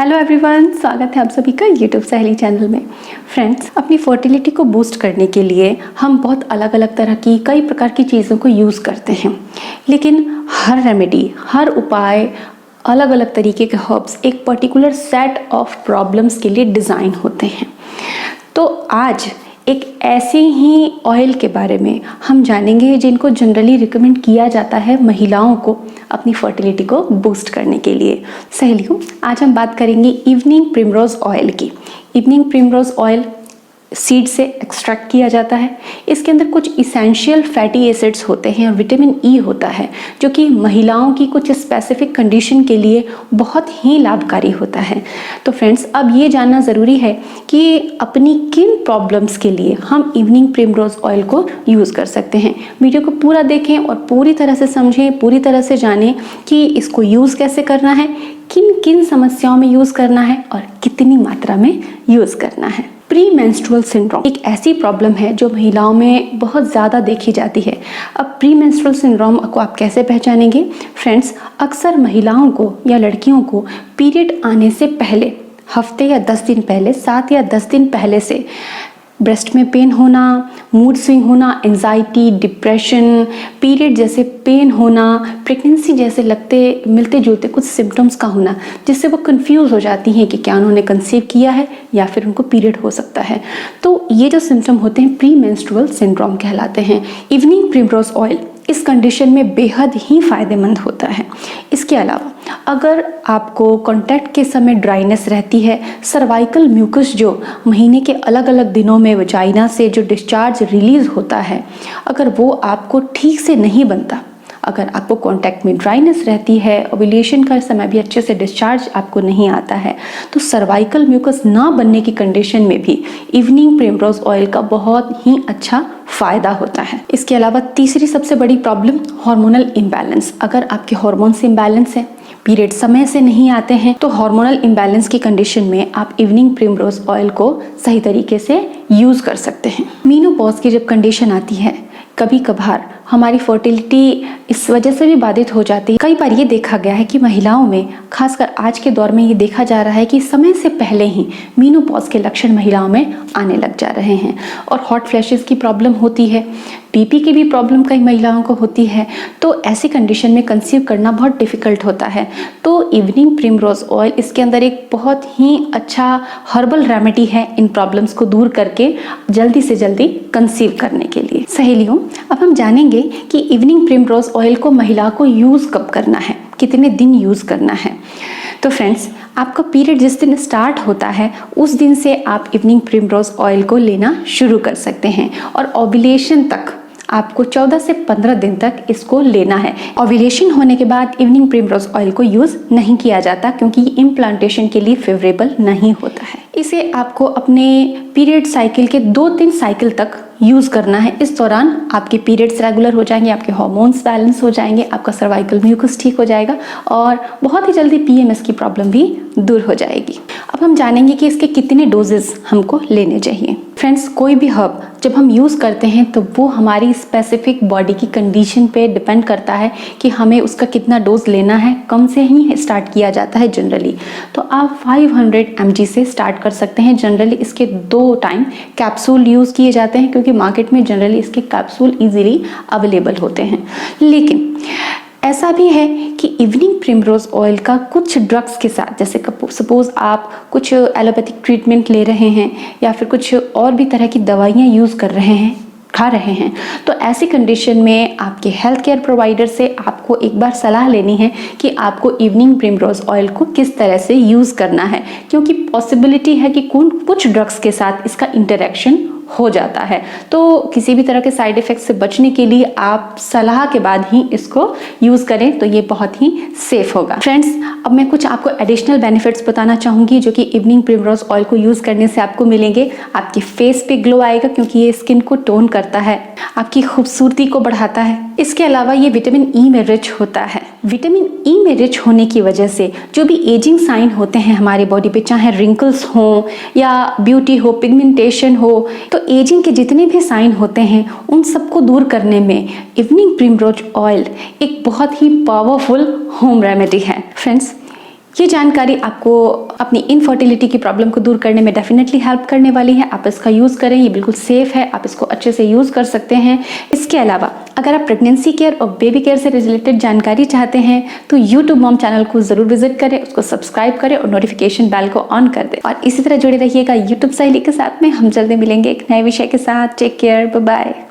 Hello everyone, स्वागत है आप सभी का यूट्यूब सहेली चैनल में। फ्रेंड्स, अपनी फर्टिलिटी को बूस्ट करने के लिए हम बहुत अलग अलग तरह की कई प्रकार की चीज़ों को यूज़ करते हैं, लेकिन हर रेमेडी, हर उपाय, अलग अलग तरीके के हर्ब्स एक पर्टिकुलर सेट ऑफ प्रॉब्लम्स के लिए डिज़ाइन होते हैं। तो आज एक ऐसे ही ऑयल के बारे में हम जानेंगे जिनको जनरली रिकमेंड किया जाता है महिलाओं को अपनी फर्टिलिटी को बूस्ट करने के लिए। सहेलियों, आज हम बात करेंगे इवनिंग प्रिमरोज ऑयल की। इवनिंग प्रिमरोज ऑयल सीड से एक्सट्रैक्ट किया जाता है। इसके अंदर कुछ इसेंशियल फैटी एसिड्स होते हैं, विटामिन ई होता है, जो कि महिलाओं की कुछ स्पेसिफिक कंडीशन के लिए बहुत ही लाभकारी होता है। तो फ्रेंड्स, अब ये जानना ज़रूरी है कि अपनी किन प्रॉब्लम्स के लिए हम इवनिंग प्रिमरोज ऑयल को यूज़ कर सकते हैं। वीडियो को पूरा देखें और पूरी तरह से समझें, पूरी तरह से जानें कि इसको यूज़ कैसे करना है, किन किन समस्याओं में यूज़ करना है और कितनी मात्रा में यूज़ करना है। प्री मेंस्ट्रुअल सिंड्रोम एक ऐसी प्रॉब्लम है जो महिलाओं में बहुत ज़्यादा देखी जाती है। अब प्री मेंस्ट्रुअल सिंड्रोम को आप कैसे पहचानेंगे? फ्रेंड्स, अक्सर महिलाओं को या लड़कियों को पीरियड आने से पहले, हफ्ते या 10 दिन पहले, 7 या 10 दिन पहले से ब्रेस्ट में पेन होना, मूड स्विंग होना, एंजाइटी, डिप्रेशन, पीरियड जैसे पेन होना, प्रेगनेंसी जैसे लगते मिलते जुलते कुछ सिम्टम्स का होना, जिससे वो कंफ्यूज हो जाती हैं कि क्या उन्होंने कंसीव किया है या फिर उनको पीरियड हो सकता है। तो ये जो सिम्टम होते हैं प्री मेंस्ट्रुअल सिंड्रोम कहलाते हैं। इवनिंग प्रिमरोज ऑयल इस कंडीशन में बेहद ही फायदेमंद होता है। इसके अलावा अगर आपको कॉन्टैक्ट के समय ड्राइनेस रहती है, सर्वाइकल म्यूकस जो महीने के अलग अलग दिनों में वजाइना से जो डिस्चार्ज रिलीज होता है, अगर वो आपको ठीक से नहीं बनता, अगर आपको कॉन्टैक्ट में ड्राइनेस रहती है, ओव्यूलेशन का समय भी अच्छे से डिस्चार्ज आपको नहीं आता है, तो सर्वाइकल म्यूकस ना बनने की कंडीशन में भी इवनिंग प्रिमरोज ऑयल का बहुत ही अच्छा फ़ायदा होता है। इसके अलावा तीसरी सबसे बड़ी प्रॉब्लम हार्मोनल इम्बैलेंस। अगर आपके हार्मोन्स इम्बैलेंस है, पीरियड समय से नहीं आते हैं, तो हार्मोनल इम्बैलेंस की कंडीशन में आप इवनिंग प्रिमरोज ऑयल को सही तरीके से यूज़ कर सकते हैं। मीनोपॉज की जब कंडीशन आती है, कभी कभार हमारी फर्टिलिटी इस वजह से भी बाधित हो जाती है। कई बार ये देखा गया है कि महिलाओं में, खासकर आज के दौर में ये देखा जा रहा है कि समय से पहले ही मीनोपॉज के लक्षण महिलाओं में आने लग जा रहे हैं और हॉट फ्लैशेस की प्रॉब्लम होती है, बीपी की भी प्रॉब्लम कई महिलाओं को होती है। तो ऐसी कंडीशन में कंसीव करना बहुत डिफ़िकल्ट होता है। तो इवनिंग प्रिमरोज ऑयल इसके अंदर एक बहुत ही अच्छा हर्बल रेमेडी है इन प्रॉब्लम्स को दूर करके जल्दी से जल्दी कंसीव करने के लिए। सहेलियों, अब हम जानेंगे कि इवनिंग प्रिमरोज ऑयल को महिला को यूज़ कब करना है, कितने दिन यूज़ करना है। तो फ्रेंड्स, आपका पीरियड जिस दिन स्टार्ट होता है उस दिन से आप इवनिंग प्रिमरोज ऑयल को लेना शुरू कर सकते हैं और ओव्यूलेशन तक आपको 14 से 15 दिन तक इसको लेना है। ओव्यूलेशन होने के बाद इवनिंग प्रिमरोज ऑयल को यूज़ नहीं किया जाता क्योंकि ये इम्प्लांटेशन के लिए फेवरेबल नहीं होता है। इसे आपको अपने पीरियड साइकिल के 2-3 साइकिल तक यूज़ करना है। इस दौरान आपके पीरियड्स रेगुलर हो जाएंगे, आपके हार्मोन्स बैलेंस हो जाएंगे, आपका सर्वाइकल म्यूकस ठीक हो जाएगा और बहुत ही जल्दी पीएमएस की प्रॉब्लम भी दूर हो जाएगी। अब हम जानेंगे कि इसके कितने डोजेस हमको लेने चाहिए। फ्रेंड्स, कोई भी हर्ब जब हम यूज़ करते हैं तो वो हमारी स्पेसिफिक बॉडी की कंडीशन पे डिपेंड करता है कि हमें उसका कितना डोज लेना है। कम से ही स्टार्ट किया जाता है जनरली, तो आप 500 mg से स्टार्ट कर सकते हैं। जनरली इसके 2 टाइम कैप्सूल यूज़ किए जाते हैं क्योंकि मार्केट में जनरली इसके कैप्सूल ईजिली अवेलेबल होते हैं। लेकिन ऐसा भी है कि इवनिंग प्रिमरोज ऑयल का कुछ ड्रग्स के साथ, जैसे सपोज आप कुछ एलोपैथिक ट्रीटमेंट ले रहे हैं या फिर कुछ और भी तरह की दवाइयाँ यूज़ कर रहे हैं, खा रहे हैं, तो ऐसी कंडीशन में आपके हेल्थ केयर प्रोवाइडर से आपको एक बार सलाह लेनी है कि आपको इवनिंग प्रिमरोज ऑयल को किस तरह से यूज़ करना है, क्योंकि पॉसिबिलिटी है कि कुछ ड्रग्स के साथ इसका इंटरेक्शन हो जाता है। तो किसी भी तरह के साइड इफ़ेक्ट से बचने के लिए आप सलाह के बाद ही इसको यूज़ करें, तो ये बहुत ही सेफ होगा। फ्रेंड्स, अब मैं कुछ आपको एडिशनल बेनिफिट्स बताना चाहूँगी जो कि इवनिंग प्रिमरोज ऑयल को यूज़ करने से आपको मिलेंगे। आपकी फेस पे ग्लो आएगा क्योंकि ये स्किन को टोन करता है, आपकी खूबसूरती को बढ़ाता है। इसके अलावा ये विटामिन ई में रिच होता है। विटामिन ई में रिच होने की वजह से जो भी एजिंग साइन होते हैं हमारे बॉडी पे, चाहे रिंकल्स हों या ब्यूटी हो, पिगमेंटेशन हो, तो एजिंग के जितने भी साइन होते हैं उन सबको दूर करने में इवनिंग प्रिमरोज ऑयल एक बहुत ही पावरफुल होम रेमेडी है। फ्रेंड्स, ये जानकारी आपको अपनी इनफर्टिलिटी की प्रॉब्लम को दूर करने में डेफिनेटली हेल्प करने वाली है। आप इसका यूज़ करें, ये बिल्कुल सेफ है, आप इसको अच्छे से यूज़ कर सकते हैं। इसके अलावा अगर आप प्रेगनेंसी केयर और बेबी केयर से रिलेटेड जानकारी चाहते हैं तो यूट्यूब मॉम चैनल को ज़रूर विजिट करें, उसको सब्सक्राइब करें और नोटिफिकेशन बेल को ऑन कर दें। और इसी तरह जुड़े रहिएगा यूट्यूब सहेली के साथ में। हम जल्दी मिलेंगे एक नए विषय के साथ। Take care, bye bye.